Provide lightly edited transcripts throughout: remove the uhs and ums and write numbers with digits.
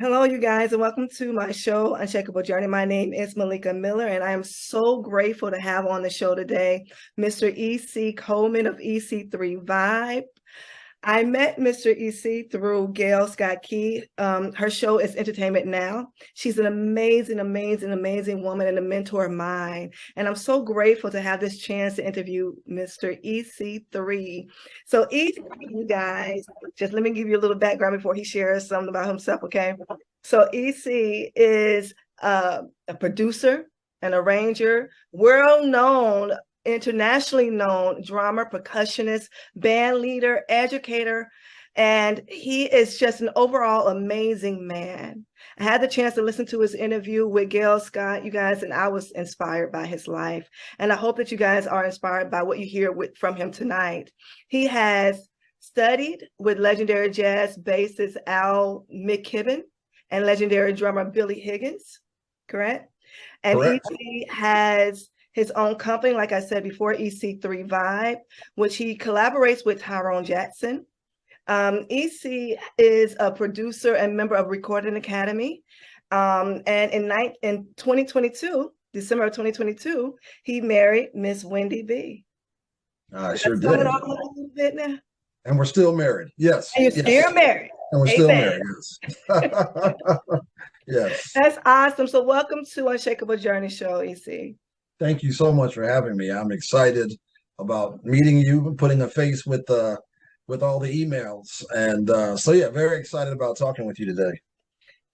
Hello, you guys, and welcome to my show, Unshakeable Journey. My name is Melika Miller, and I am so grateful to have on the show today Mr. EC Coleman of EC3 Vibe. I met Mr. EC through Gail Scott Key. Her show is Entertainment Now. She's an amazing, amazing, amazing woman and a mentor of mine. And I'm so grateful to have this chance to interview Mr. EC3. So EC3, you guys, just let me give you a little background before he shares something about himself, okay? So EC is a producer, an arranger, world-known, internationally known drummer, percussionist, band leader, educator, and he is just an overall amazing man. I had the chance to listen to his interview with Gail Scott, you guys, and I was inspired by his life. And I hope that you guys are inspired by what you hear from him tonight. He has studied with legendary jazz bassist Al McKibbon and legendary drummer Billy Higgins, correct? And Correct. he has his own company, like I said before, EC3 Vibe, which he collaborates with Tyrone Jackson. EC is a producer and member of Recording Academy. And in 2022, December of 2022, he married Miss Wendy B. I sure Let's did. it off a little bit now. And we're still married. Yes. And you're still married. And we're still married. Yes. Yes. That's awesome. So welcome to Unshakeable Journey Show, EC. Thank you so much for having me. I'm excited about meeting you, putting a face with all the emails. And so yeah, very excited about talking with you today.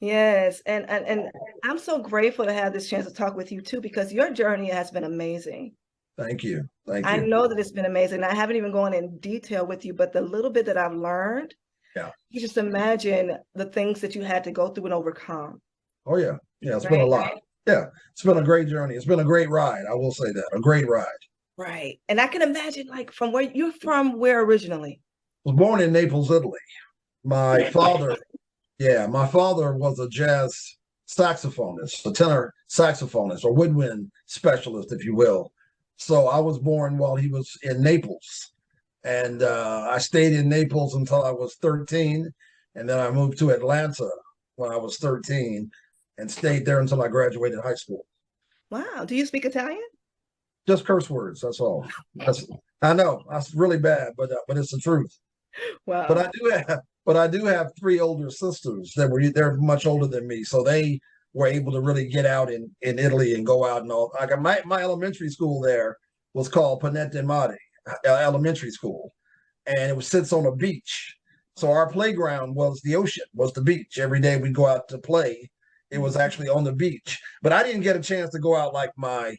Yes, and I'm so grateful to have this chance to talk with you too, because your journey has been amazing. Thank you. Thank you. I know that it's been amazing. I haven't even gone in detail with you, but the little bit that I've learned, yeah, you just imagine the things that you had to go through and overcome. Oh yeah. Yeah, it's been a lot. Yeah, it's been a great journey. It's been a great ride. I will say that. A great ride. Right. And I can imagine, like, from where you're from, where originally? I was born in Naples, Italy. My father was a jazz saxophonist, a tenor saxophonist, or woodwind specialist, if you will. So I was born while he was in Naples. And I stayed in Naples until I was 13. And then I moved to Atlanta when I was 13 and stayed there until I graduated high school. Wow. Do you speak Italian? Just curse words. That's all. I know that's really bad, but it's the truth. Wow. But I do have three older sisters they're much older than me, so they were able to really get out in Italy and go out and all. Like my elementary school there was called Panette Mare Elementary School, and it sits on a beach. So our playground was the ocean, was the beach. Every day we'd go out to play. It was actually on the beach, but I didn't get a chance to go out like my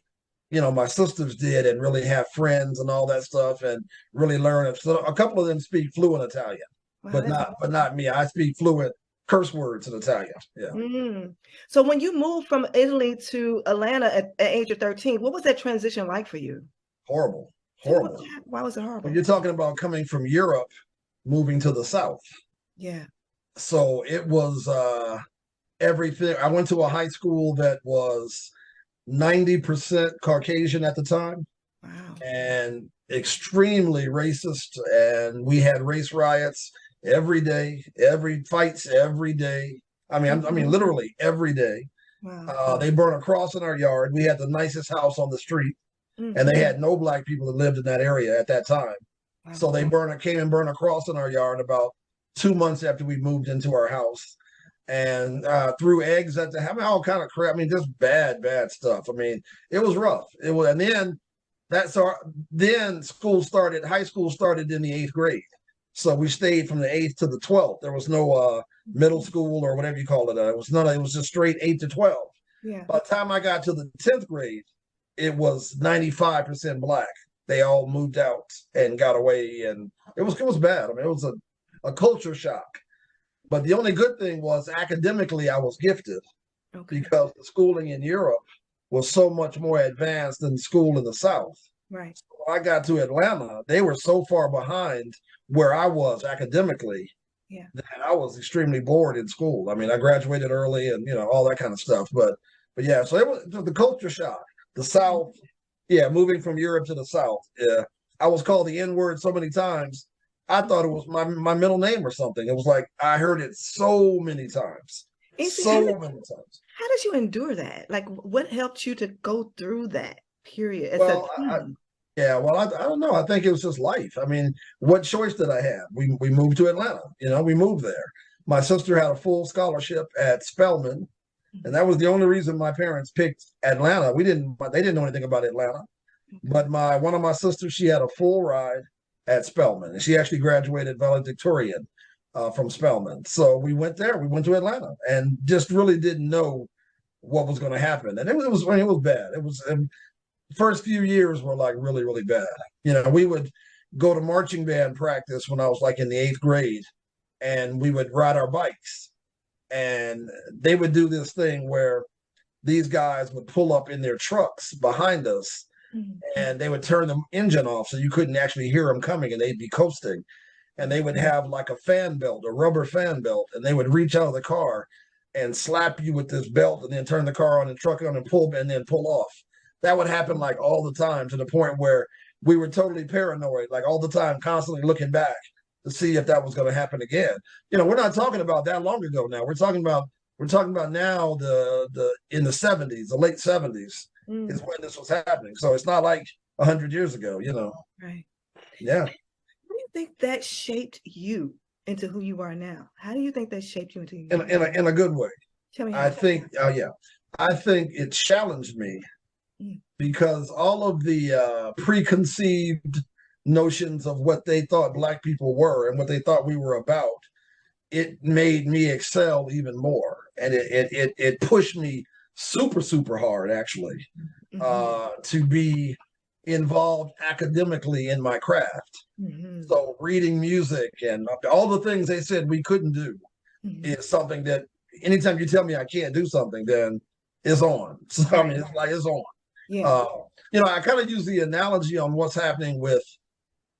sisters did and really have friends and all that stuff and really learn it. So a couple of them speak fluent Italian, wow, but not me. I speak fluent curse words in Italian. Yeah. Mm. So when you moved from Italy to Atlanta at age of 13, what was that transition like for you? Horrible. Why was it horrible? When you're talking about coming from Europe, moving to the South. Yeah. So it was everything. I went to a high school that was 90% Caucasian at the time. Wow. And extremely racist. And we had race riots every day, fights every day. I mean, literally every day. Wow. They burned a cross in our yard. We had the nicest house on the street. Mm-hmm. And they had no black people that lived in that area at that time. Wow. So they came and burned a cross in our yard about 2 months after we moved into our house. And threw eggs at the house, all kind of crap. I mean, just bad stuff. I mean, it was rough. It was, and then then high school started in the 8th grade. So we stayed from the 8th to the 12th. There was no middle school or whatever you call it. It was just straight 8 to 12. Yeah. By the time I got to the 10th grade, it was 95% black. They all moved out and got away, and it was bad. I mean, it was a culture shock. But the only good thing was academically, I was gifted because the schooling in Europe was so much more advanced than the school in the South. Right. So I got to Atlanta. They were so far behind where I was academically that I was extremely bored in school. I mean, I graduated early and, all that kind of stuff. But yeah, so it was the culture shock. The South, moving from Europe to the South. Yeah, I was called the N-word so many times. I thought it was my middle name or something. It was like I heard it so many times. So many times. How did you endure that? Like, what helped you to go through that period as Well, a teen? I don't know. I think it was just life. I mean, what choice did I have? We moved to Atlanta. We moved there. My sister had a full scholarship at Spelman, and that was the only reason my parents picked Atlanta. They didn't know anything about Atlanta. But one of my sisters, she had a full ride at Spelman, and she actually graduated valedictorian from Spelman. So we went there. We went to Atlanta, and just really didn't know what was going to happen. And it was bad. First few years were like really, really bad. We would go to marching band practice when I was like in the 8th grade, and we would ride our bikes, and they would do this thing where these guys would pull up in their trucks behind us, and they would turn the engine off so you couldn't actually hear them coming, and they'd be coasting, and they would have like a fan belt, a rubber fan belt, and they would reach out of the car and slap you with this belt and then turn the car on and truck on and then pull off. That would happen like all the time, to the point where we were totally paranoid, like all the time, constantly looking back to see if that was going to happen again. We're not talking about that long ago now. We're talking about now the in the 70s, the late 70s is when this was happening. So it's not like 100 years ago, Right. Yeah. How do you think that shaped you into who you are now? How do you think that shaped you into who you are? In a good way. Tell me how. I think it challenged me, because all of the preconceived notions of what they thought Black people were and what they thought we were about, it made me excel even more, and it pushed me super, super hard, actually, to be involved academically in my craft. So reading music and all the things they said we couldn't do is something that anytime you tell me I can't do something, then it's on. So I mean, it's like it's on. Yeah. I kind of use the analogy on what's happening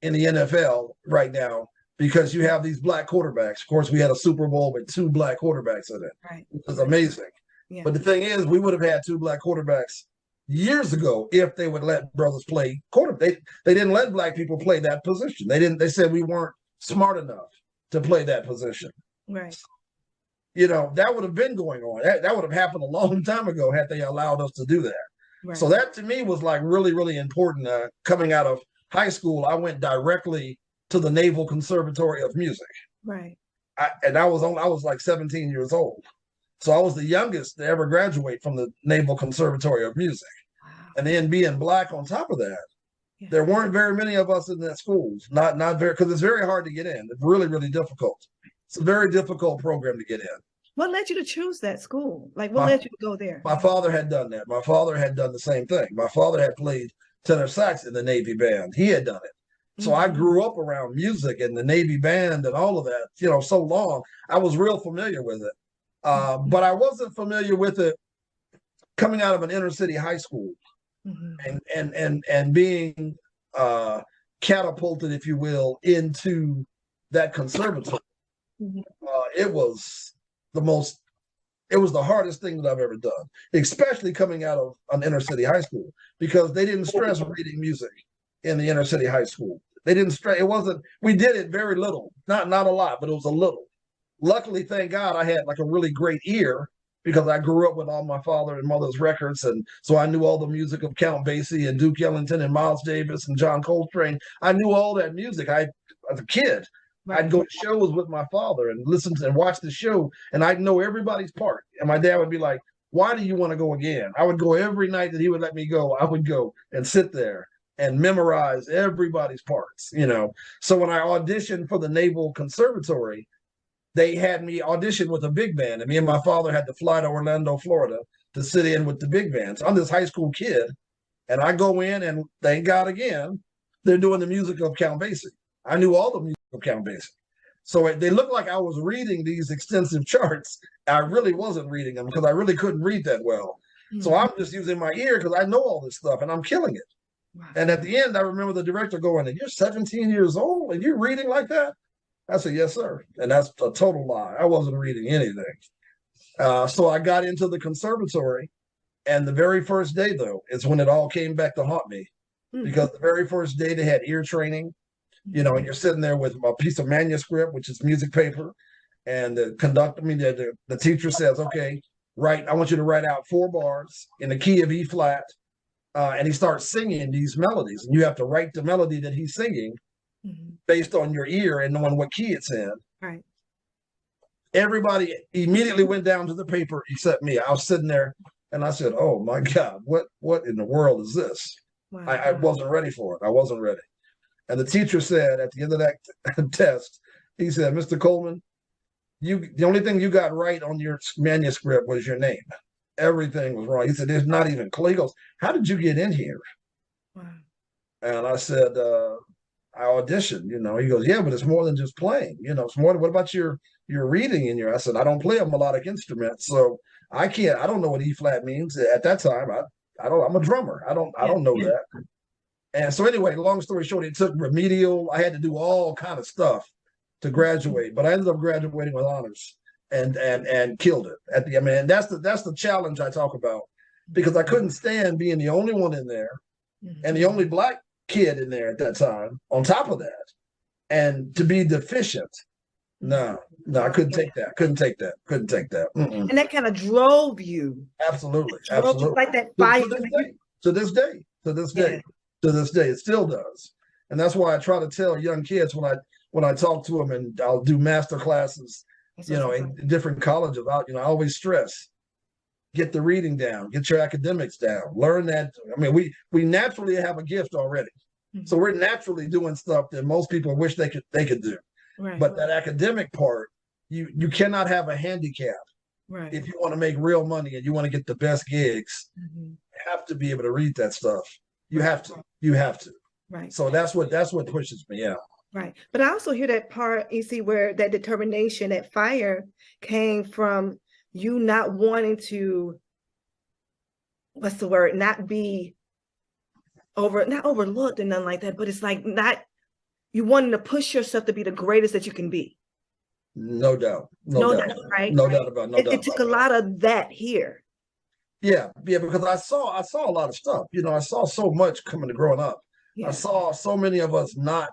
in the NFL right now, because you have these Black quarterbacks. Of course, we had a Super Bowl with 2 Black quarterbacks in it, which is amazing. Yeah. But the thing is, we would have had 2 Black quarterbacks years ago if they would let brothers play quarterback. They didn't let Black people play that position. They said we weren't smart enough to play that position. Right. That would have been going on. That would have happened a long time ago had they allowed us to do that. Right. So that to me was like really, really important. Coming out of high school, I went directly to the Naval Conservatory of Music. Right. I was like 17 years old. So I was the youngest to ever graduate from the Naval Conservatory of Music. Wow. And then being Black on top of that, there weren't very many of us in that school. Not very, because it's very hard to get in. It's really, really difficult. It's a very difficult program to get in. What led you to choose that school? Like, what led you to go there? My father had done that. My father had done the same thing. My father had played tenor sax in the Navy band. He had done it. So I grew up around music and the Navy band and all of that, so long. I was real familiar with it. But I wasn't familiar with it coming out of an inner city high school and being catapulted, if you will, into that conservatory. It was the hardest thing that I've ever done, especially coming out of an inner city high school, because they didn't stress reading music in the inner city high school. They didn't stress. We did it very little, not a lot, but it was a little. Luckily, thank God, I had like a really great ear, because I grew up with all my father and mother's records. And so I knew all the music of Count Basie and Duke Ellington and Miles Davis and John Coltrane. I knew all that music. As a kid, I'd go to shows with my father and listen to and watch the show, and I'd know everybody's part. And my dad would be like, "Why do you want to go again?" I would go every night that he would let me go. I would go and sit there and memorize everybody's parts, So when I auditioned for the Naval Conservatory, they had me audition with a big band, and me and my father had to fly to Orlando, Florida to sit in with the big band. So I'm this high school kid, and I go in, and thank God again, they're doing the music of Count Basie. I knew all the music of Count Basie. So they looked like I was reading these extensive charts. I really wasn't reading them, because I really couldn't read that well. So I'm just using my ear, because I know all this stuff, and I'm killing it. Wow. And at the end, I remember the director going, "You're 17 years old, and you're reading like that?" I said, "Yes, sir." And that's a total lie. I wasn't reading anything. So I got into the conservatory, and the very first day, though, is when it all came back to haunt me, because the very first day they had ear training, and you're sitting there with a piece of manuscript, which is music paper, And the teacher says, okay, I want you to write out 4 bars in the key of E flat. And he starts singing these melodies, and you have to write the melody that he's singing based on your ear and knowing what key it's in. Right. Everybody immediately went down to the paper except me. I was sitting there and I said, oh my God, what in the world is this? Wow. I wasn't ready for it. I wasn't ready. And the teacher said at the end of that test, he said, Mr. Coleman, the only thing you got right on your manuscript was your name. Everything was wrong. He said, there's not even clue. He goes, how did you get in here? Wow. And I said, I auditioned, He goes, yeah, but it's more than just playing. It's more than, what about your reading in your? I said, I don't play a melodic instrument, so I don't know what E flat means. At that time, I'm a drummer. I don't know that. And so anyway, long story short, it took remedial. I had to do all kind of stuff to graduate, but I ended up graduating with honors and killed it at the. I mean, that's the challenge I talk about, because I couldn't stand being the only one in there and the only Black kid in there at that time. On top of that, and to be deficient, no, I couldn't take that. Couldn't take that. Mm-mm. And that kind of drove you. Absolutely. Like that fire. To this day, it still does. And that's why I try to tell young kids when I talk to them, and I'll do master classes, in different colleges. I always stress, get the reading down, get your academics down, learn that. I mean, we naturally have a gift already. So we're naturally doing stuff that most people wish they could do. Right. But that academic part, you cannot have a handicap. Right. If you want to make real money and you want to get the best gigs, you have to be able to read that stuff. You have to. Right. So that's what pushes me out. Right. But I also hear that part, EC, where that determination, that fire came from you not wanting to, not be not overlooked and nothing like that, but it's like you wanting to push yourself to be the greatest that you can be. No doubt. No doubt, right? No doubt about it. It took a lot of that here. Yeah, because I saw a lot of stuff. I saw so much coming to growing up. Yeah. I saw so many of us not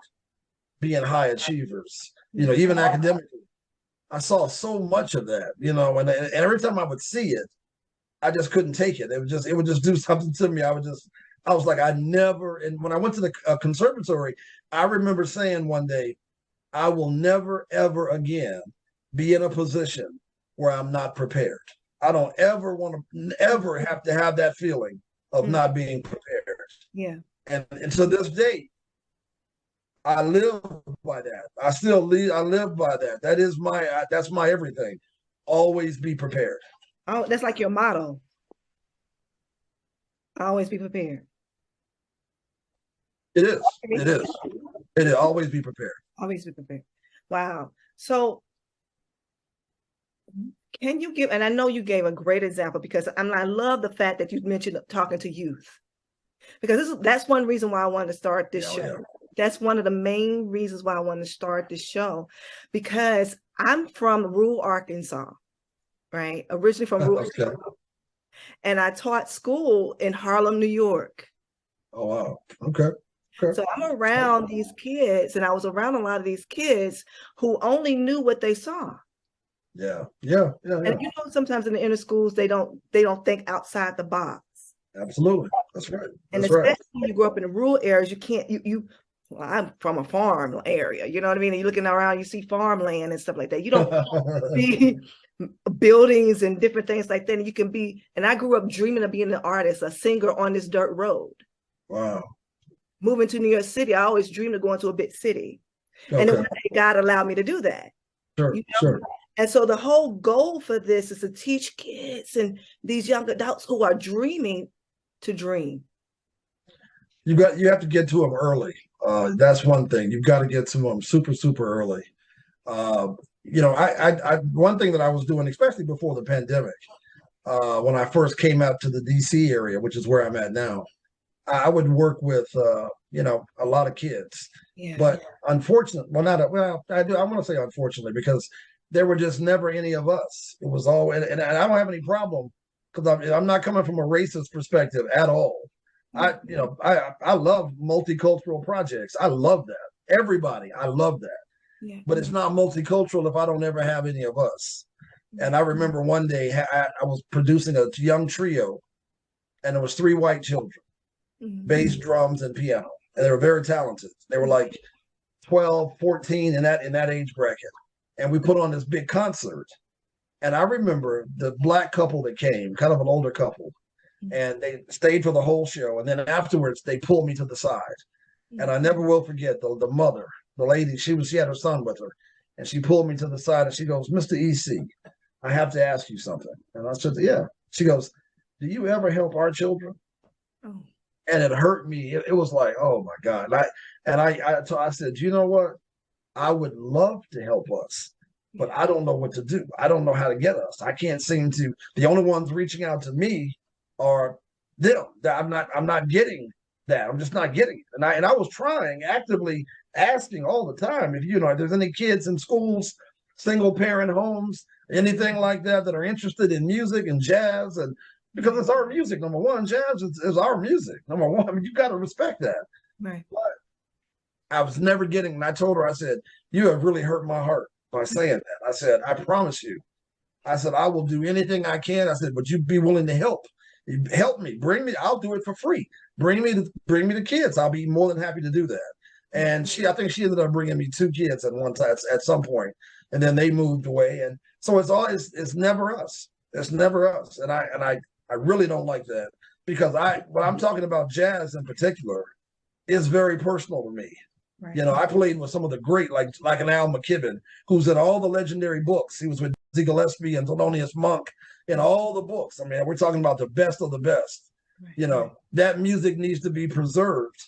being high achievers, even academically. I saw so much of that, and every time I would see it, I just couldn't take it. It would just do something to me. I was like, and when I went to the conservatory, I remember saying one day, I will never, ever again be in a position where I'm not prepared. I don't ever want to ever have to have that feeling of not being prepared. Yeah. And to this day, I live by that. I live by that. That is that's my everything. Always be prepared. Oh, that's like your motto. Always be prepared. It is. It is. Always be prepared. Always be prepared. Wow. So can you give, and I know you gave a great example, because I love the fact that you mentioned talking to youth, because that's one reason why I wanted to start this show. Yeah. That's one of the main reasons why I wanted to start this show, because I'm from rural Arkansas, right? Originally from rural Arkansas. And I taught school in Harlem, New York. Oh, wow. Okay. So I'm around these kids, and I was around a lot of these kids who only knew what they saw. Yeah. And sometimes in the inner schools, they don't think outside the box. Absolutely. That's right. And especially when you grow up in the rural areas, you can't, well, I'm from a farm area, you know what I mean? And you're looking around, you see farmland and stuff like that. You don't see buildings and different things like that. And and I grew up dreaming of being an artist, a singer on this dirt road. Wow. Moving to New York City, I always dreamed of going to a big city. Okay. And then one day God allowed me to do that. Sure. And so the whole goal for this is to teach kids and these young adults who are dreaming to dream. You have to get to them early. That's one thing. You've got to get to them super, super early. One thing that I was doing, especially before the pandemic, when I first came out to the DC area, which is where I'm at now, I would work with, a lot of kids. Yeah. But unfortunately, I want to say unfortunately, because there were just never any of us. It was all, and I don't have any problem, because I'm not coming from a racist perspective at all. I love multicultural projects. I love that. Everybody, I love that. but it's not multicultural if I don't ever have any of us. And I remember one day I was producing a young trio, and there was 3 white children, bass, drums, and piano. And they were very talented. They were like 12, 14 in that age bracket. And we put on this big concert. And I remember the black couple that came, kind of an older couple, and they stayed for the whole show. And then afterwards, they pulled me to the side. And I never will forget the mother, the lady, she had her son with her. And she pulled me to the side and she goes, "Mr. EC, I have to ask you something." And I said, "Yeah." She goes, "Do you ever help our children?" Oh. And it hurt me. It was like, oh my God. I said, "You know what? I would love to help us, but I don't know what to do. I don't know how to get us. I can't seem to. The only ones reaching out to me are them. I'm not getting that. I'm just not getting it." And I was trying, actively asking all the time if there's any kids in schools, single parent homes, anything like that are interested in music and jazz, and because it's our music. Number one, jazz is our music. Number one, I mean, you got to respect that. Right. But I was never getting. And I told her, I said, "You have really hurt my heart by saying that." I said, "I promise you." I said, "I will do anything I can." I said, "But you be willing to help. Help me. Bring me. I'll do it for free. Bring me the kids. I'll be more than happy to do that." And I think she ended up bringing me 2 kids at one time at some point, and then they moved away. And so it's never us. It's never us. And I really don't like that, because when I'm talking about jazz in particular, is very personal to me. Right. I played with some of the great, like an Al McKibbon, who's in all the legendary books. He was with Dizzy Gillespie and Thelonious Monk in all the books. I mean, we're talking about the best of the best. Right. That music needs to be preserved,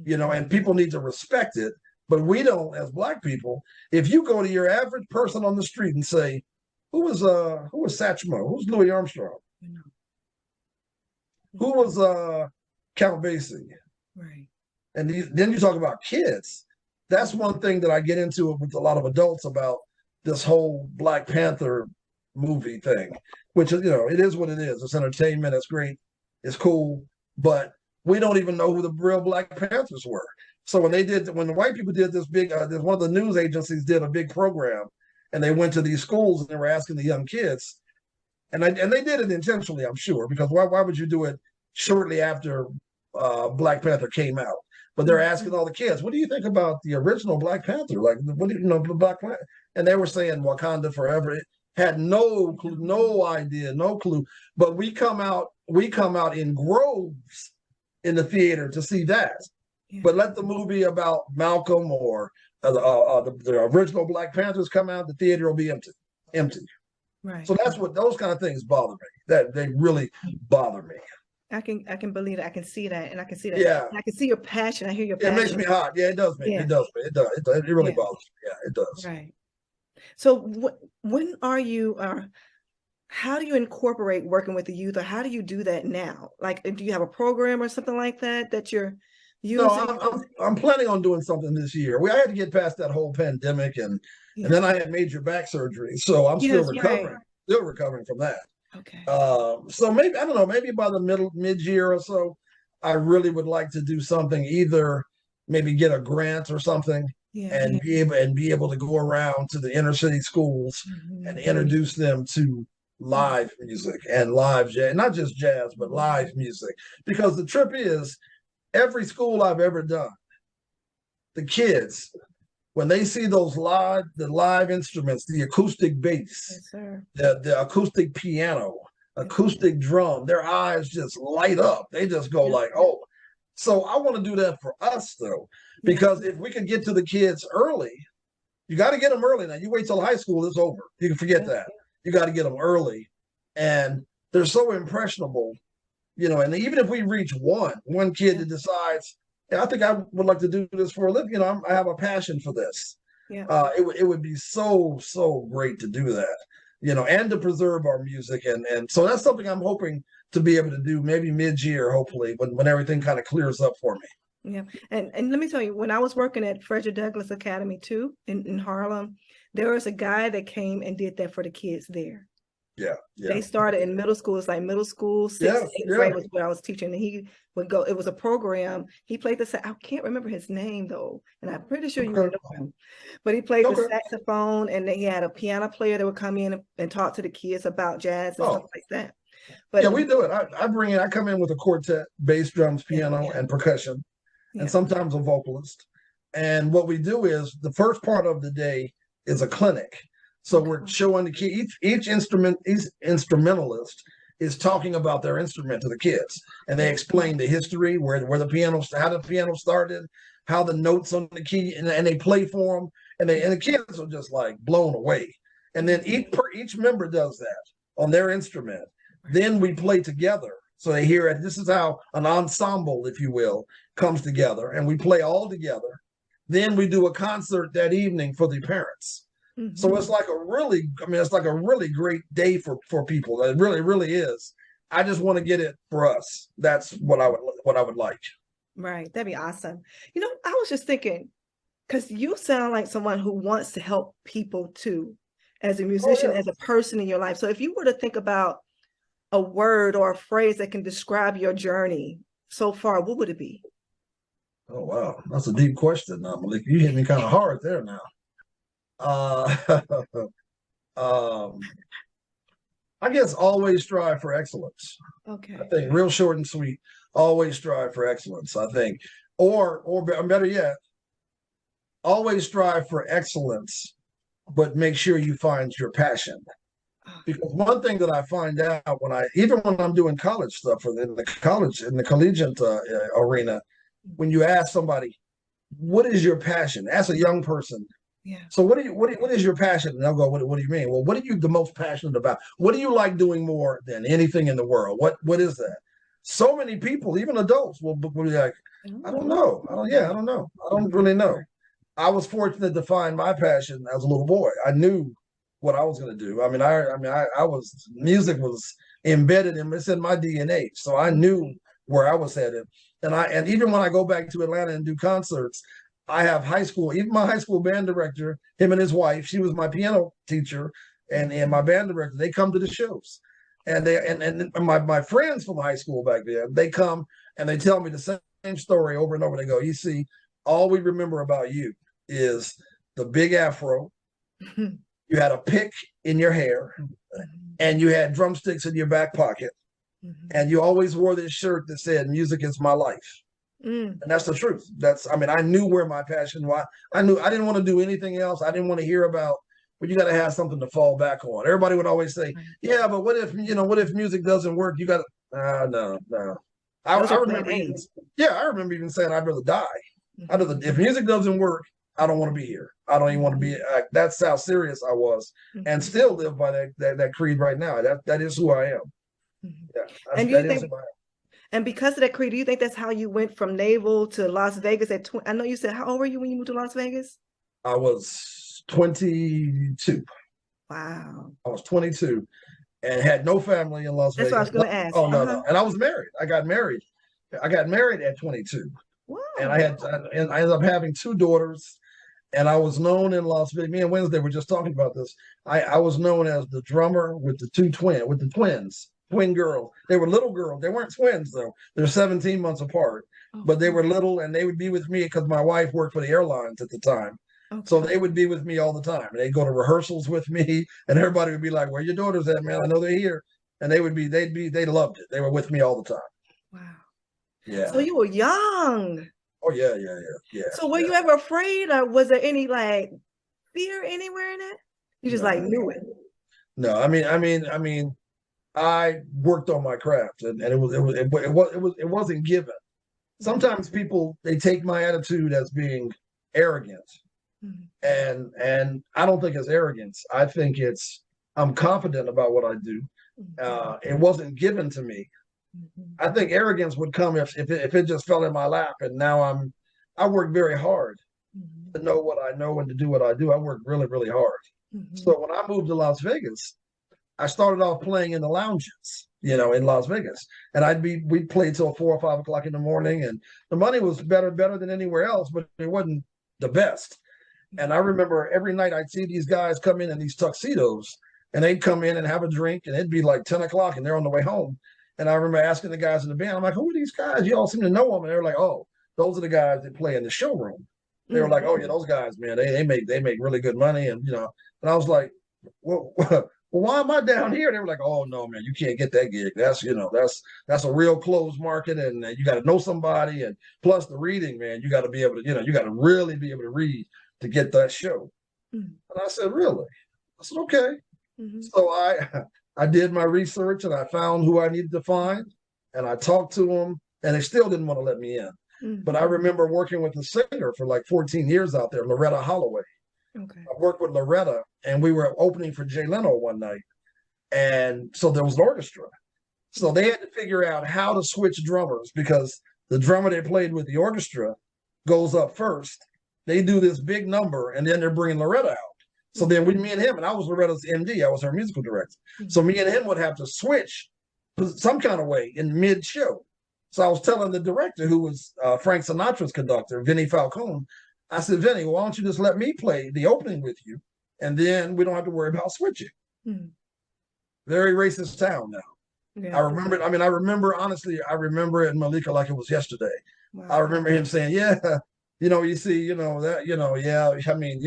and people need to respect it. But we don't, as Black people. If you go to your average person on the street and say, who was Satchmo? Who's Louis Armstrong? Who was Count Basie? Right. And then you talk about kids. That's one thing that I get into with a lot of adults about this whole Black Panther movie thing, which is, it is what it is. It's entertainment. It's great. It's cool. But we don't even know who the real Black Panthers were. So when the white people did this big, one of the news agencies did a big program, and they went to these schools and they were asking the young kids, and they did it intentionally, I'm sure, because why would you do it shortly after Black Panther came out? But they're asking all the kids, "What do you think about the original Black Panther? Like, what do you know, the Black Panther?" And they were saying Wakanda forever. It had no clue, no idea, no clue. But we come out in groves in the theater to see that. Yeah. But let the movie about Malcolm or the original Black Panthers come out, the theater will be empty. Right. So that's what those kind of things bother me. That they really bother me. I can believe it. I can see that, and I can see that. Yeah. And I can see your passion. I hear your passion. It makes me hot. Yeah, it does. It does. It really bothers me. Yeah, it does. Right. So when are you? How do you incorporate working with the youth, or how do you do that now? Like, do you have a program or something like that you're using? No, I'm planning on doing something this year. I had to get past that whole pandemic, and then I had major back surgery, so I'm still recovering. Right. Still recovering from that. Okay. So maybe, I don't know, maybe by the mid-year or so, I really would like to do something, either maybe get a grant or something, and be able to go around to the inner city schools and introduce them to live music and live jazz, not just jazz, but live music. Because the trip is, every school I've ever done, the kids, when they see the live instruments, the acoustic bass, the acoustic piano, acoustic drum, their eyes just light up. They just go like, oh. So I want to do that for us, though, because if we could get to the kids early, you got to get them early. Now, you wait till high school, it's over. You can forget that. You got to get them early. And they're so impressionable, and even if we reach one kid that decides, I think I would like to do this for a living. I have a passion for this. Yeah. It would be so great to do that, and to preserve our music. And so that's something I'm hoping to be able to do maybe mid-year, hopefully, when everything kind of clears up for me. Yeah. And let me tell you, when I was working at Frederick Douglass Academy too, in Harlem, there was a guy that came and did that for the kids there. Yeah. They started in middle school. It's like middle school, sixth, eighth grade was where I was teaching. And he would go, it was a program. He played I can't remember his name though. And I'm pretty sure you would know him. But he played the saxophone, and then he had a piano player that would come in and talk to the kids about jazz and stuff like that. But yeah, we do it. I come in with a quartet, bass, drums, piano, and percussion, and sometimes a vocalist. And what we do is the first part of the day is a clinic. So we're showing the key. Each instrumentalist is talking about their instrument to the kids, and they explain the history, where the piano, how the piano started, how the notes on the key, and they play for them, and the kids are just like blown away. And then each member does that on their instrument. Then we play together, so they hear it. This is how an ensemble, if you will, comes together, and we play all together. Then we do a concert that evening for the parents. So it's like it's like a really great day for people. It really is. I just want to get it for us. That's what I would like. Right. That'd be awesome. You know, I was just thinking, because you sound like someone who wants to help people too, as a musician, as a person in your life. So if you were to think about a word or a phrase that can describe your journey so far, what would it be? Oh, wow. That's a deep question now, Malika. You hit me kind of hard there now. I guess always strive for excellence. Okay. I think real short and sweet. Always strive for excellence, I think. Or better yet, always strive for excellence, but make sure you find your passion. Because one thing that I find out even when I'm doing college stuff in the collegiate arena, when you ask somebody, what is your passion? Ask a young person. Yeah. So what is your passion? And they'll go, what do you mean? Well, what are you the most passionate about? What do you like doing more than anything in the world? What is that? So many people, even adults, will be like, I don't know. I don't know. I don't really know. I was fortunate to find my passion as a little boy. I knew what I was going to do. I mean, music was embedded it's in my DNA. So I knew where I was headed. And even when I go back to Atlanta and do concerts, I have even my high school band director, him and his wife, she was my piano teacher, and my band director, they come to the shows. And my friends from high school back then, they come and they tell me the same story over and over. They go, you see, all we remember about you is the big afro, you had a pick in your hair, and you had drumsticks in your back pocket, and you always wore this shirt that said, music is my life. And that's the truth. I knew where my passion was. I knew I didn't want to do anything else. I didn't want to hear about, but you got to have something to fall back on. Everybody would always say, yeah, but what if music doesn't work? You got to, no. I remember even saying I'd rather die. If music doesn't work, I don't want to be here. I don't even want to be, that's how serious I was, and still live by that creed right now. That is who I am. Yeah, and because of that creed, do you think that's how you went from Naval to Las Vegas I know you said, how old were you when you moved to Las Vegas? I was 22. Wow. I was 22 and had no family in Las Vegas. That's what I was going to ask. Oh, no. And I was married. I got married at 22. Wow. And I ended up having 2 daughters. And I was known in Las Vegas. Me and Wednesday were just talking about this. I was known as the drummer with the twins. Twin girls. They were little girls. They weren't twins though. They're 17 months apart, but they were little, and they would be with me because my wife worked for the airlines at the time. Okay. So they would be with me all the time. And they'd go to rehearsals with me, and everybody would be like, "Where your daughters at, man? I know they're here." And they loved it. They were with me all the time. Wow. Yeah. So you were young. Oh yeah. So were you ever afraid, or was there any like fear anywhere in it? You just knew it. No, I mean. I worked on my craft, and it wasn't given. Sometimes people, they take my attitude as being arrogant, and I don't think it's arrogance. I think I'm confident about what I do. It wasn't given to me. I think arrogance would come if it just fell in my lap, and now I work very hard to know what I know and to do what I do. I work really, really hard. So when I moved to Las Vegas, I started off playing in the lounges, in Las Vegas, and we'd play till 4 or 5 o'clock in the morning, and the money was better than anywhere else, but it wasn't the best. And I remember every night I'd see these guys come in these tuxedos, and they'd come in and have a drink, and it'd be like 10 o'clock, and they're on the way home. And I remember asking the guys in the band, I'm like, who are these guys? You all seem to know them. And they were like, oh, those are the guys that play in the showroom. They were like, oh yeah, those guys, man, they make really good money. And and I was like, well, why am I down here? They were like, oh no, man, you can't get that gig. That's a real closed market, and you got to know somebody. And plus the reading, man, you got to be able to, you got to really be able to read to get that show. And I said, really? I said, okay. So I did my research, and I found who I needed to find, and I talked to them, and they still didn't want to let me in. But I remember working with a singer for like 14 years out there, Loretta Holloway. Okay. I worked with Loretta, and we were opening for Jay Leno one night. And so there was an orchestra. So they had to figure out how to switch drummers, because the drummer they played with the orchestra goes up first. They do this big number, and then they're bringing Loretta out. So then me and him, and I was Loretta's MD, I was her musical director. So me and him would have to switch some kind of way in mid-show. So I was telling the director, who was Frank Sinatra's conductor, Vincent Falcone, I said, Vinny, why don't you just let me play the opening with you, and then we don't have to worry about switching. Very racist town now. Yeah. I remember, honestly, I remember it in Melika like it was yesterday. Wow. I remember him saying, yeah, you see, that, yeah, I mean,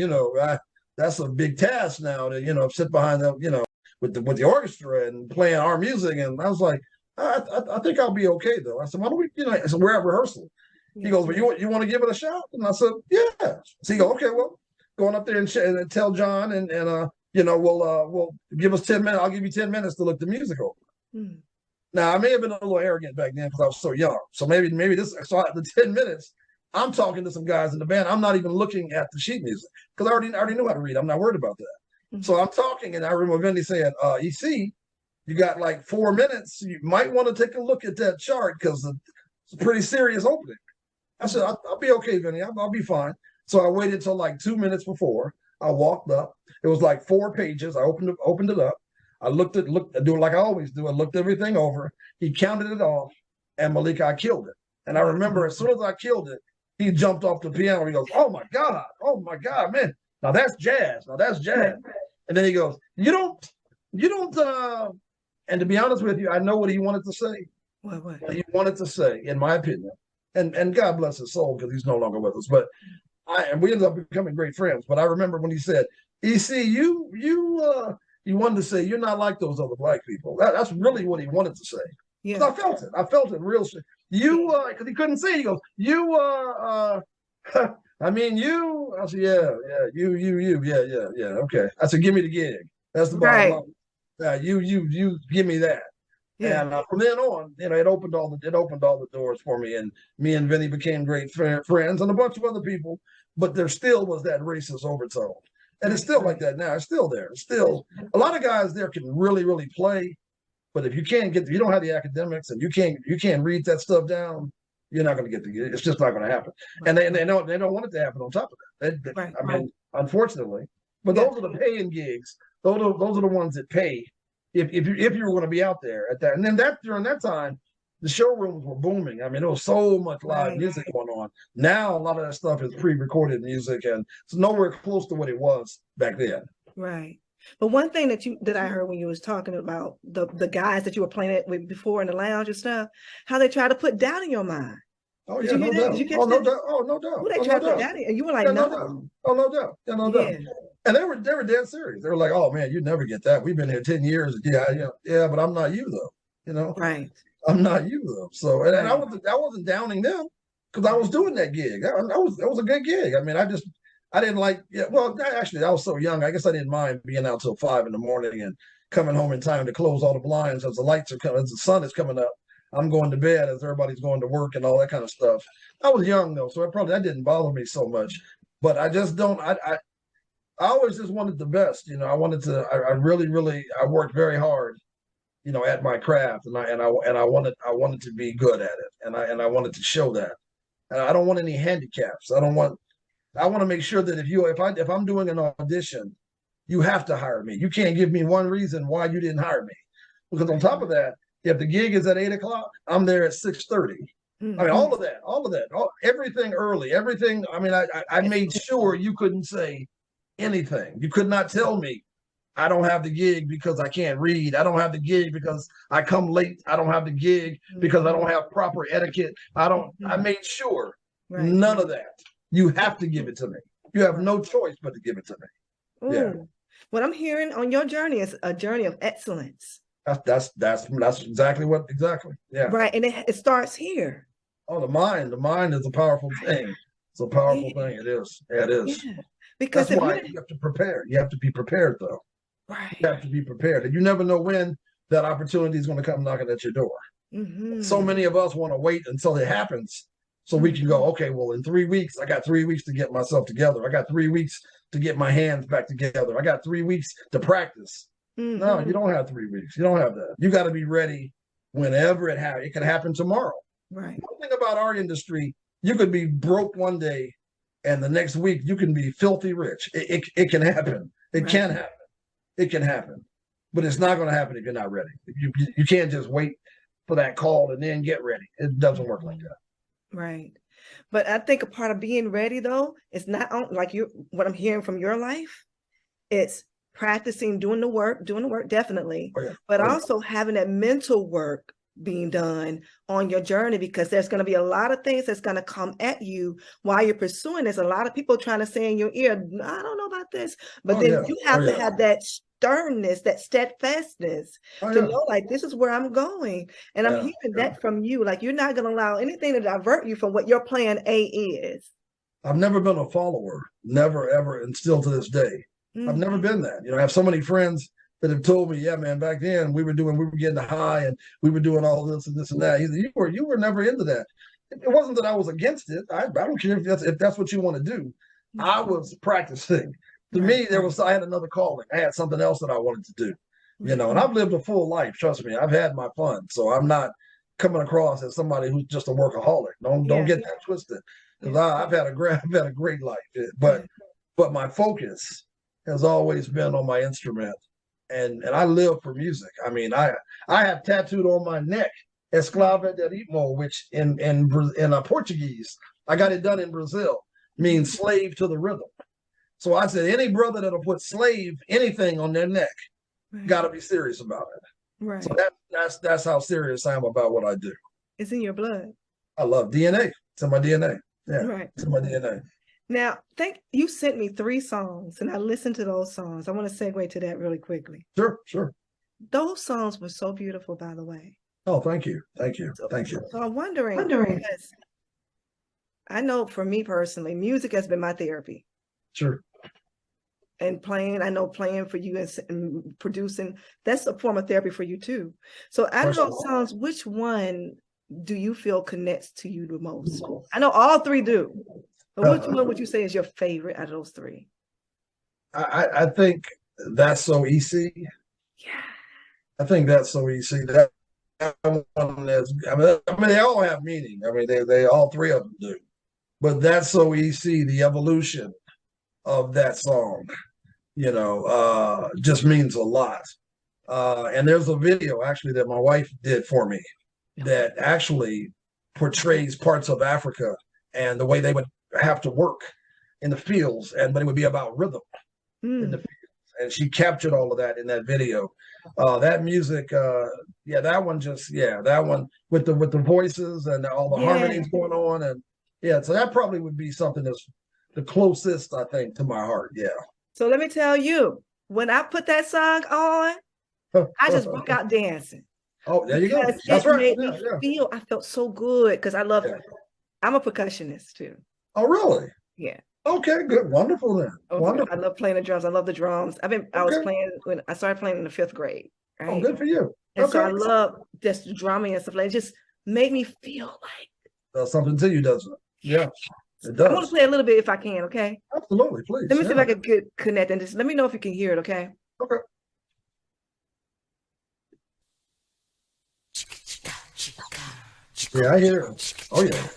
that's a big task now to, sit behind the, with the orchestra and playing our music. And I was like, I think I'll be okay though. I said, why don't we, so we're at rehearsal. He goes, well, you want to give it a shot? And I said, yeah. So he goes, okay, well, going up there and tell John and we'll give us 10 minutes. I'll give you 10 minutes to look the music over. Now I may have been a little arrogant back then because I was so young. So maybe so the 10 minutes, I'm talking to some guys in the band. I'm not even looking at the sheet music because I already knew how to read. I'm not worried about that. So I'm talking, and I remember Vinny saying, EC, you got like 4 minutes. You might want to take a look at that chart because it's a pretty serious opening. I said, I'll be okay, Vinny. I'll be fine. So I waited till like 2 minutes before. I walked up. It was like 4 pages. I opened it up. I looked do it like I always do. I looked everything over. He counted it off, and Melika, I killed it. And I remember as soon as I killed it, he jumped off the piano. He goes, oh my God, man. Now that's jazz. And then he goes, you don't, and to be honest with you, I know what he wanted to say. What he wanted to say, in my opinion, and God bless his soul because he's no longer with us. But and we ended up becoming great friends. But I remember when he said, EC, you wanted to say you're not like those other black people. That's really what he wanted to say. Yeah, I felt it. I felt it real. Because he couldn't say. He goes, I mean, you. I said, yeah, yeah. Okay. I said, give me the gig. That's the bottom line. You give me that. Yeah. And from then on, it opened all the doors for me, and me and Vinny became great friends, and a bunch of other people. But there still was that racist overtone, and it's still like that now. It's still there. It's still a lot of guys there can really, really play, but if you don't have the academics, and you can't read that stuff down, you're not going to get the gig. It's just not going to happen. Right. And they don't want it to happen on top of that. I mean, unfortunately, but those are the paying gigs. Those are the ones that pay. If you were going to be out there at that, and then during that time, the showrooms were booming. I mean, there was so much live music going on. Now a lot of that stuff is pre-recorded music, and it's nowhere close to what it was back then. Right. But one thing that I heard when you was talking about the guys that you were playing with before in the lounge and stuff, how they try to put doubt in your mind. Oh yeah, no doubt. No doubt. Oh no doubt. Who they tried to put doubt in? And you were like, no. Oh no doubt. Yeah, no doubt. And they were dead serious. They were like, "Oh man, you'd never get that. We've been here 10 years. Yeah, but I'm not you though. Right. I'm not you though. So, and I wasn't downing them because I was doing that gig. That was a good gig. I mean, I didn't like. Yeah, well, actually, I was so young. I guess I didn't mind being out till 5 in the morning and coming home in time to close all the blinds as the lights are coming, as the sun is coming up. I'm going to bed as everybody's going to work and all that kind of stuff. I was young though, so that didn't bother me so much. But I just don't. I always just wanted the best. I wanted to. I really I worked very hard, at my craft, and I wanted to be good at it, and I wanted to show that. And I don't want any handicaps. I want to make sure that if I'm doing an audition, you have to hire me. You can't give me one reason why you didn't hire me, because on top of that, if the gig is at 8 o'clock, I'm there at 6:30. Mm-hmm. I mean, all of that, everything early, everything. I mean, I made sure you couldn't say anything. You could not tell me I don't have the gig because I can't read. I don't have the gig because I come late. I don't have the gig because I don't have proper etiquette. I made sure none of that. You have to give it to me. You have no choice but to give it to me. Ooh. Yeah. What I'm hearing on your journey is a journey of excellence. That's exactly. Yeah. Right. And it starts here. Oh, the mind is a powerful thing. It's a powerful thing. It is. Yeah, it is. Yeah. Because that's why you have to prepare. You have to be prepared, though. Right. You have to be prepared. And you never know when that opportunity is going to come knocking at your door. So many of us want to wait until it happens so we can go, okay, well, in 3 weeks, I got 3 weeks to get myself together. I got 3 weeks to get my hands back together. I got 3 weeks to practice. No, you don't have 3 weeks. You don't have that. You got to be ready whenever it happens. It can happen tomorrow. Right. One thing about our industry, you could be broke one day and the next week you can be filthy rich. It can happen. It can happen. It can happen. But it's not going to happen if you're not ready. You can't just wait for that call and then get ready. It doesn't work like that. Right. But I think a part of being ready, though, is not like what I'm hearing from your life. It's practicing, doing the work, definitely, but also having that mental work being done on your journey, because there's going to be a lot of things that's going to come at you while you're pursuing. There's a lot of people trying to say in your ear, I don't know about this, but you have to have that sternness, that steadfastness to know, like, this is where I'm going. And I'm hearing that from you. Like, you're not going to allow anything to divert you from what your plan A is. I've never been a follower, never, ever, and still to this day. I've never been that. I have so many friends that have told me, yeah, man, back then we were getting high and we were doing all this and this and that. You were never into that. It wasn't that I was against it. I don't care if that's what you want to do. I was practicing. To me, I had another calling. I had something else that I wanted to do, and I've lived a full life. Trust me, I've had my fun. So I'm not coming across as somebody who's just a workaholic. Don't get that twisted. Because I've had a great life. But my focus has always been on my instrument. And I live for music. I mean, I have tattooed on my neck Esclava de Ritmo, which in Portuguese, I got it done in Brazil, means slave to the rhythm. So I said, any brother that'll put slave anything on their neck, got to be serious about it. Right. So that's how serious I am about what I do. It's in your blood. I love DNA. It's in my DNA. Yeah, right. It's in my DNA. Now, you sent me 3 songs, and I listened to those songs. I want to segue to that really quickly. Sure. Those songs were so beautiful, by the way. Oh, thank you. So I'm wondering, because I know for me personally, music has been my therapy. Sure. And playing for you and producing, that's a form of therapy for you too. So out of those songs, which one do you feel connects to you the most? I know all 3 do. But which one would you say is your favorite out of those 3? I think That's So EC. Yeah. I think That's So EC. That one is, I mean, they all have meaning. I mean, they all 3 of them do. But That's So EC, the evolution of that song, just means a lot. And there's a video actually that my wife did for me that actually portrays parts of Africa and the way they would have to work in the fields, but it would be about rhythm in the fields. And she captured all of that in that video. That music, that one with the voices and all the harmonies going on, and so that probably would be something that's the closest, I think, to my heart. Yeah. So let me tell you, when I put that song on, I just broke out dancing. Oh, there you go. That's right. Made me I felt so good because I love. I'm a percussionist too. Oh, really? Yeah. Okay, good. Wonderful then. Wonderful. I love playing the drums. I love the drums. I was playing when I started playing in the 5th grade. Right? Oh, good for you. And so I love just drumming and stuff like that. It just made me feel like does something to you, doesn't it? Yeah. It does. I want to play a little bit if I can, okay? Absolutely, please. Let me see if I can connect and just let me know if you can hear it, okay? Okay. Yeah, I hear it. Oh, yeah.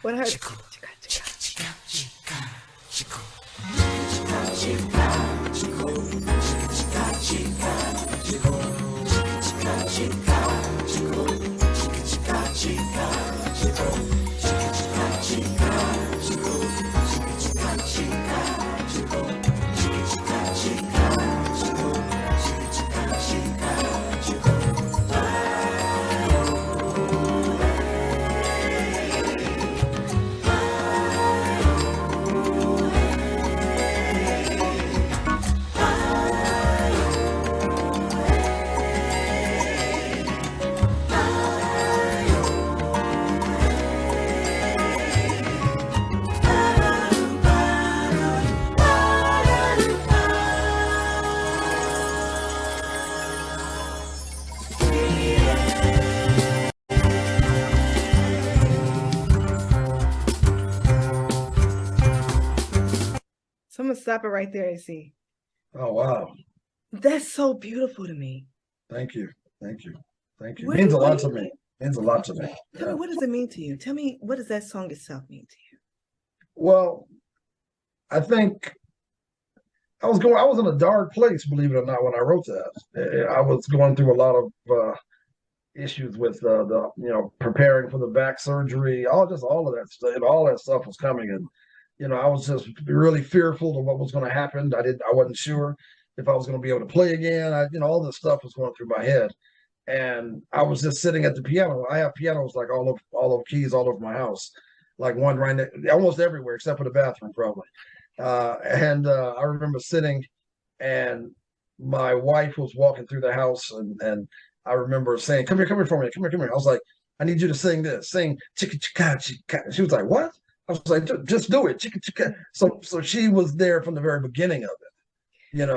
What hurt? stop it right there and see. Oh, wow. That's so beautiful to me. Thank you. Thank you. Thank you. It means a lot to me. Means a lot to me. Tell me, what does it mean to you? Tell me, what does that song itself mean to you? Well, I think I was in a dark place, believe it or not, when I wrote that. I was going through a lot of issues with preparing for the back surgery, all of that stuff, and all that stuff was coming, and I was just really fearful of what was going to happen. I wasn't sure if I was going to be able to play again. All this stuff was going through my head, and I was just sitting at the piano. I have pianos like all over keys all over my house, like one right there, almost everywhere except for the bathroom, probably. I remember sitting, and my wife was walking through the house, and I remember saying, come here for me, come here. I was like, I need you to sing this, sing chicka chicka chicka. She was like, what? I was like, just do it, chicka chicka. So she was there from the very beginning of it,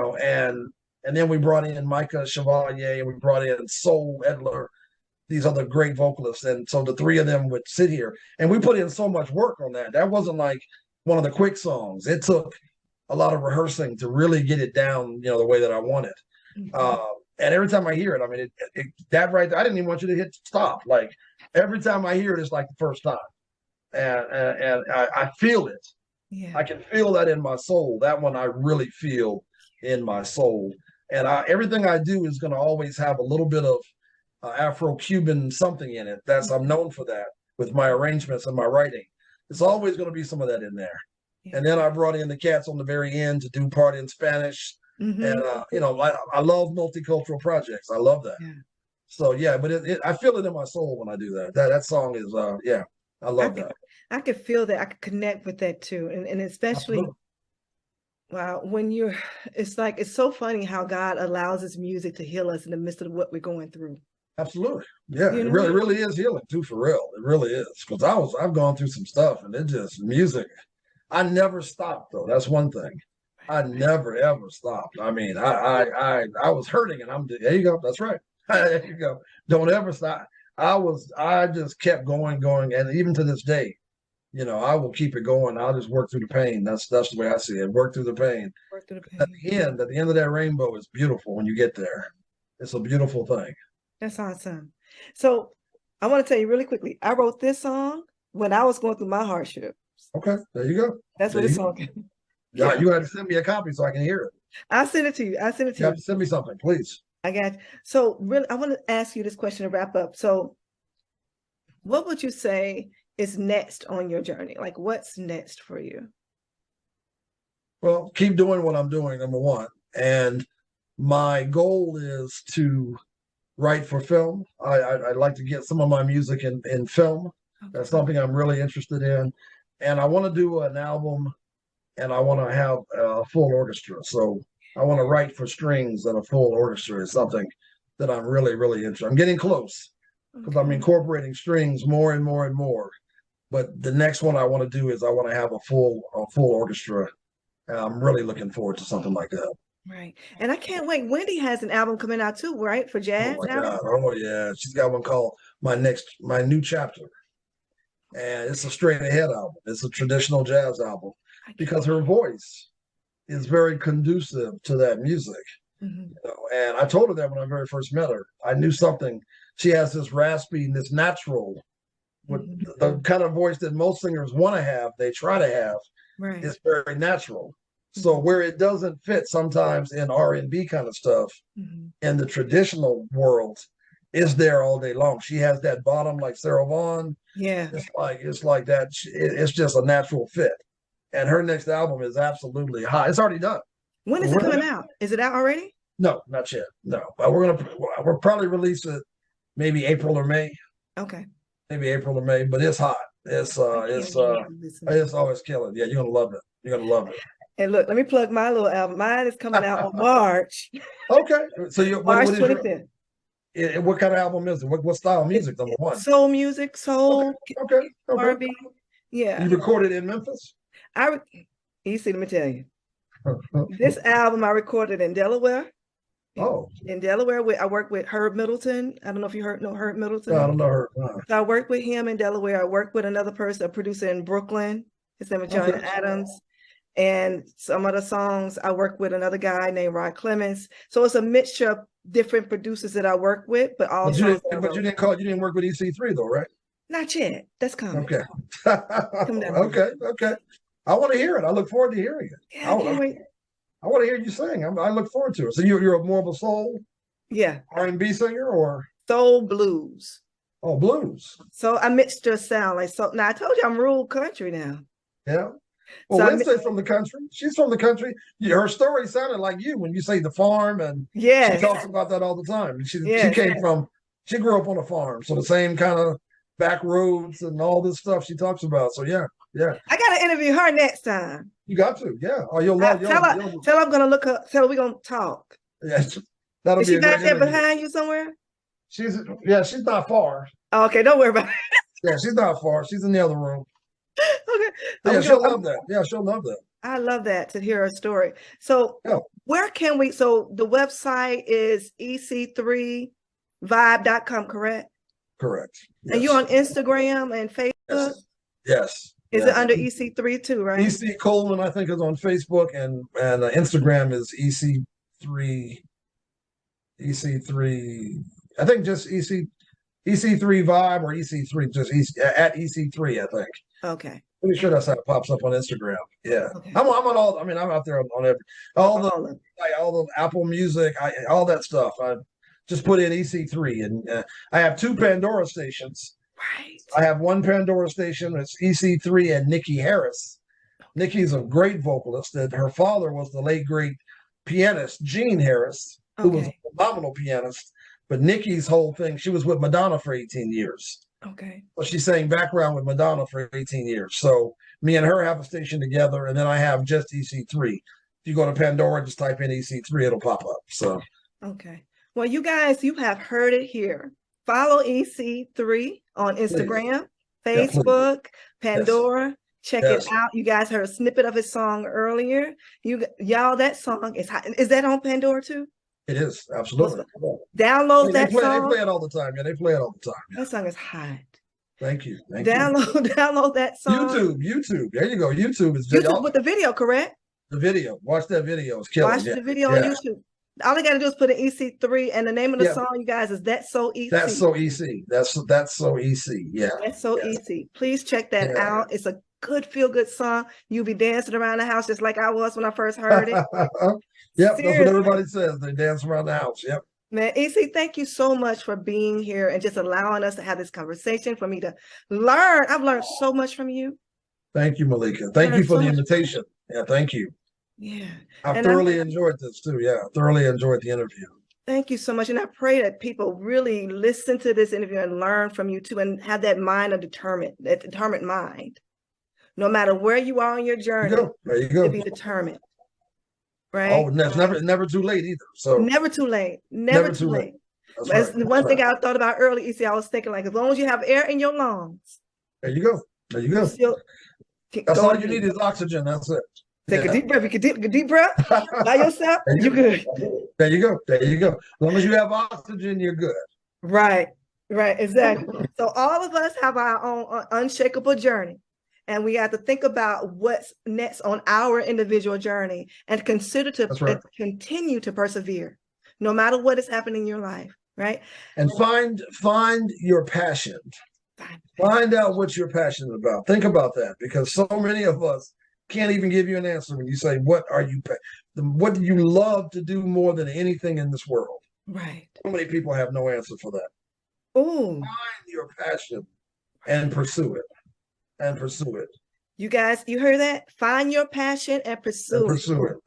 and then we brought in Micah Chevalier, and we brought in Soul Edler, these other great vocalists, and so the three of them would sit here, and we put in so much work on that. That wasn't like one of the quick songs. It took a lot of rehearsing to really get it down, the way that I wanted. And every time I hear it, I mean, that right there, I didn't even want you to hit stop. Like every time I hear it, it's like the first time, and I feel it. Yeah. I can feel that in my soul. That one I really feel in my soul, and everything I do is going to always have a little bit of Afro-Cuban something in it. I'm known for that with my arrangements and my writing. It's always going to be some of that in there. Yeah. And then I brought in the cats on the very end to do part in Spanish. And I love multicultural projects. I love that. Yeah. So but I feel it in my soul when I do that. That song is I love that. I could feel that. I could connect with that too, and especially wow, when it's so funny how God allows His music to heal us in the midst of what we're going through. Absolutely, yeah, it really is healing too, for real. It really is, because I've gone through some stuff, and it just music. I never stopped though. That's one thing. I never ever stopped. I mean, I was hurting, and there you go. That's right. There you go. Don't ever stop. I just kept going, and even to this day, I will keep it going. I'll just work through the pain. That's the way I see it. Work through the pain. Work through the pain. At the end of that rainbow, it's beautiful when you get there. It's a beautiful thing. That's awesome. So I want to tell you really quickly. I wrote this song when I was going through my hardships. Okay, there you go. That's what it's song. Yeah, you have to send me a copy so I can hear it. I'll send it to you. You have to send me something, please. I got you. So really, I want to ask you this question to wrap up. So what would you say is next on your journey? Like, what's next for you? Well, keep doing what I'm doing, number one. And my goal is to write for film. I'd like to get some of my music in film. Okay. That's something I'm really interested in. And I want to do an album, and I want to have a full orchestra. So I want to write for strings and a full orchestra is something that I'm really, really interested in. I'm getting close because I'm incorporating strings more and more and more. But the next one I want to do is I want to have a full orchestra. And I'm really looking forward to something like that. Right. And I can't wait. Wendy has an album coming out too, right? For jazz. Oh my God. Oh yeah. She's got one called My New Chapter. And it's a straight ahead album. It's a traditional jazz album because her voice is very conducive to that music. Mm-hmm. And I told her that when I very first met her. I knew something. She has this raspy, this natural, with the kind of voice that most singers want to have, they try to have. Right. It's very natural. So where it doesn't fit sometimes in R&B kind of stuff, in the traditional world, is there all day long. She has that bottom like Sarah Vaughan. Yeah. It's like that. It's just a natural fit. And her next album is absolutely hot. It's already done. When is it coming out? Is it out already? No, not yet. No. But we'll probably release it maybe April or May. Okay. Maybe April or May, but it's hot. It's always killing. Yeah, you're gonna love it. You're gonna love it. And look, let me plug my little album. Mine is coming out on March. Okay. So March 25th. What kind of album is it? What style of music, number one? Soul music, soul. Okay. R&B. Yeah. You recorded in Memphis? Easy, let me tell you. This album I recorded in Delaware. Oh. In Delaware, I worked with Herb Middleton. I don't know if you know Herb Middleton. No, I don't know Herb. No. So I worked with him in Delaware. I worked with another person, a producer in Brooklyn. His name is John Adams. And some of the songs I work with another guy named Rod Clemens. So it's a mixture of different producers that I work with, but all you didn't work with EC3 though, right? Not yet. That's coming. Okay. Okay. I want to hear it. I look forward to hearing it. Yeah, I can't wait. I want to hear you sing. I look forward to it. So you're more of a soul, R&B singer, or soul blues? Oh, blues. So I mixed your sound like so. Now I told you I'm rural country now. Yeah. Well, Wednesday's from the country. She's from the country. Her story sounded like you when you say the farm, and she talks about that all the time. She grew up on a farm, so the same kind of back roads and all this stuff she talks about. So yeah. I gotta interview her next time. You got to, yeah. Oh, you'll tell her I'm gonna look her. Tell her we're gonna talk. Yeah, that'll be. Is she back there behind you somewhere? She's not far. Oh, okay, don't worry about it. Yeah, she's not far. She's in the other room. Okay. Yeah, she'll love that. Yeah, she'll love that. I love that, to hear her story. So where can we, so the website is ec3vibe.com, correct? Correct. Yes. And you on Instagram and Facebook? Yes. Is it under EC3 too, right? EC Coleman, I think, is on Facebook, and Instagram is EC3. I think just EC3 Vibe or EC3, just at EC3, I think. Okay. Pretty sure that's how it pops up on Instagram. Yeah. Okay. I'm on all. I mean, I'm out there on every all the Apple Music, all that stuff. I just put in EC3, and I have 2 Pandora stations. Right. I have one Pandora station. It's EC3 and Niki Haris. Niki's a great vocalist. And her father was the late great pianist Gene Haris, who was a phenomenal pianist. But Niki's whole thing, she was with Madonna for 18 years. Okay. Well, she sang background with Madonna for 18 years. So me and her have a station together, and then I have just EC3. If you go to Pandora, just type in EC3, it'll pop up. So okay. Well, you guys, you have heard it here. Follow EC3 on Instagram, Facebook, Pandora. Check it out. You guys heard a snippet of his song earlier. Y'all, that song is hot. Is that on Pandora too? It is, absolutely. Download that song. They play it all the time. Yeah, they play it all the time. Yeah. That song is hot. Thank you. Download that song. YouTube. There you go. YouTube is YouTube with the video, correct? The video. Watch that video. It's killing. Watch the video on YouTube. All you gotta do is put an EC3, and the name of the song, you guys, is That's So EC. That's So EC. That's So EC. Yeah. That's So EC. Please check that out. It's a good feel-good song. You'll be dancing around the house just like I was when I first heard it. Yep, seriously. That's what everybody says. They dance around the house. Yep. Man, EC, thank you so much for being here and just allowing us to have this conversation, for me to learn. I've learned so much from you. Thank you, Malika. Thank you for the invitation. Yeah, thank you. Yeah. I thoroughly enjoyed this too. Yeah, thoroughly enjoyed the interview. Thank you so much. And I pray that people really listen to this interview and learn from you too, and have that mind of determined mind. No matter where you are on your journey, there you go. To be determined. Right? Oh, that's never too late either. So never too late. Never too late. That's right. One thing I thought about early, EC, I was thinking, like, as long as you have air in your lungs. There you go. There you go. That's all you need is oxygen. That's it. Take a deep breath. You can take a deep breath by yourself. You're good. There you go. There you go. As long as you have oxygen, you're good. Right. Exactly. So all of us have our own unshakable journey. And we have to think about what's next on our individual journey, and consider to continue to persevere, no matter what is happening in your life, right? And find your passion. Find out what you're passionate about. Think about that, because so many of us can't even give you an answer when you say, what do you love to do more than anything in this world? Right. So many people have no answer for that. Oh. Find your passion and pursue it. You guys, you heard that? Find your passion and pursue it.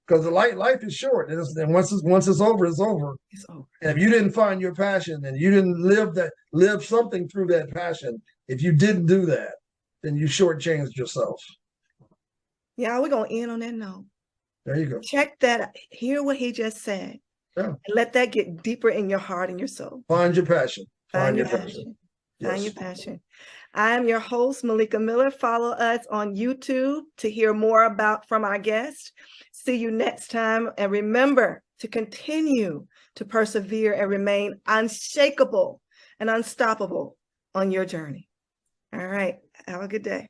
Because life is short, and once it's over, it's over. It's over. And if you didn't find your passion and you didn't live something through that passion, if you didn't do that, then you shortchanged yourself. Yeah, we're gonna end on that note. There you go. Check that out. Hear what he just said. Yeah. And let that get deeper in your heart and your soul. Find your passion. Find your passion. Find your passion. I am your host, Melika Miller. Follow us on YouTube to hear more from our guests. See you next time. And remember to continue to persevere and remain unshakable and unstoppable on your journey. All right. Have a good day.